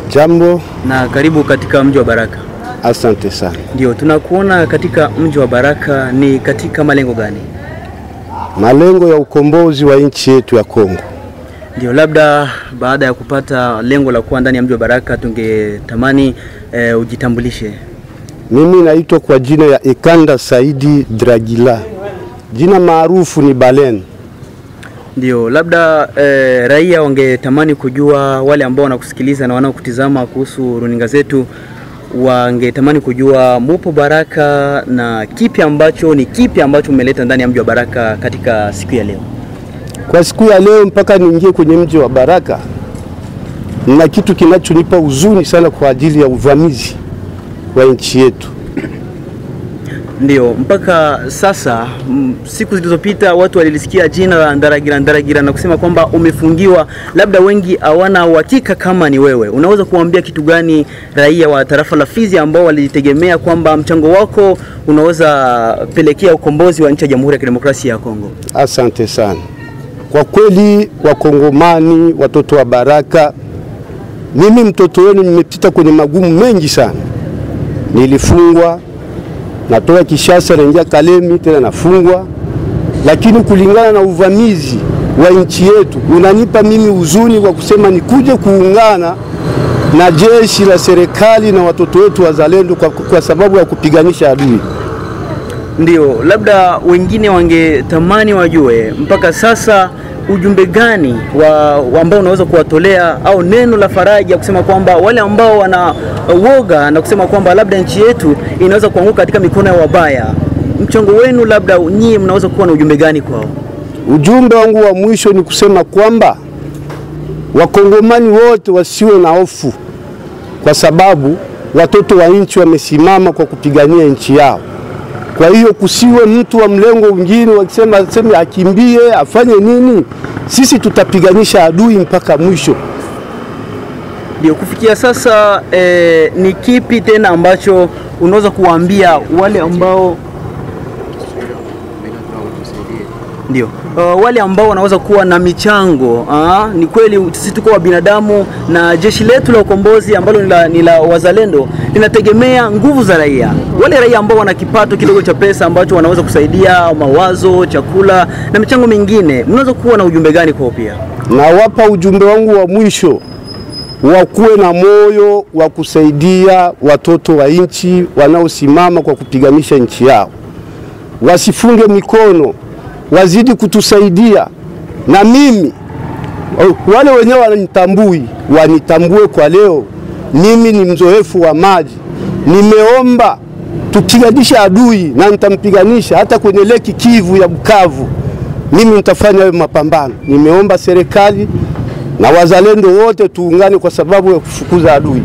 Jambo na karibu katika mji wa Baraka. Asante sana. Ndio, tunakuona katika mji wa Baraka, ni katika malengo gani? Malengo ya ukombozi wa nchi yetu ya Kongo. Ndio, labda baada ya kupata lengo la kuwa ndani ya mji wa Baraka, tungetamani ujitambulishe. Mimi naitwa kwa jina ya Ekanda Saidi Dragila. Jina maarufu ni Balen. Ndio, labda raia wangetamani kujua, wale ambao wanakusikiliza na wanaokutizama kuhusu runinga zetu, wangetamani kujua mupo Baraka na kipi ambacho mmeleta ndani ya mji wa Baraka katika siku ya leo. Kwa siku ya leo mpaka niingie kwenye mji wa Baraka, na kitu kinachonipa huzuni sana kwa ajili ya uvamizi wa nchi yetu. Ndio, mpaka sasa siku zilizopita watu walilisikia jina la Ndaragira na kusema kwamba umefungiwa, labda wengi hawana uhakika kama ni wewe. Unaweza kuambia kitu gani raia wa tarafa la Fizi ambao walitegemea kwamba mchango wako unaweza pelekea ukombozi wa nchi ya Jamhuri ya Kidemokrasia ya Kongo? Asante sana. Kwa kweli Wakongomani, watoto wa Baraka, mimi mtoto wenu nimepita kwenye magumu mengi sana. Nilifungwa, natoka Kishasa naingia Kalemi tena nafungwa, lakini kulingana na uvamizi wa nchi yetu unanipa mimi huzuni kwa kusema nikuje kuungana na jeshi la serikali na watoto wetu wazalendo kwa sababu ya kupiganisha adui. Ndio, labda wengine wangetamani wajue mpaka sasa ujumbe gani ambao unaweza kuwatolea, au neno la faraja kusema kwamba wale ambao wana uoga na kusema kwamba labda nchi yetu inaweza kuanguka katika mikono ya wabaya, mchango wenu labda nyinyi mnaweza kuwa na ujumbe gani kwao? Ujumbe wangu wa mwisho ni kusema kwamba Wakongomani wote wasiwe na hofu, kwa sababu watoto wa nchi wamesimama kwa kupigania nchi yao. Kwa hiyo kusiwe mtu wa mlengo mwingine wakisema akimbie afanye nini. Sisi tutapiganisha adui mpaka mwisho. Ndio, kufikia sasa ni kipi tena ambacho unaweza kuwaambia wale ambao wale ambao wanaweza kuwa na michango? Ni kweli sisi tuko wa binadamu na jeshi letu la ukombozi ambalo ni la wazalendo linategemea nguvu za raia. Wale raia ambao wana kipato kidogo cha pesa ambacho wanaweza kusaidia mawazo, chakula na michango mingine, mnaweza kuwa na ujumbe gani kwao pia? Na wapa ujumbe wangu wa mwisho, wakuwe na moyo wa kusaidia watoto wa nchi wanaosimama kwa kupiganisha nchi yao. Wasifunge mikono, wazidi kutusaidia. Na mimi wale wenyewe wanitambue kwa leo, mimi ni mzoefu wa maji. Nimeomba tupiganisha adui na nitampiganisha hata kwenye Lake Kivu ya Bukavu. Mimi nitafanya hayo mapambano. Nimeomba serikali na wazalendo wote tuungane kwa sababu ya kufukuza adui.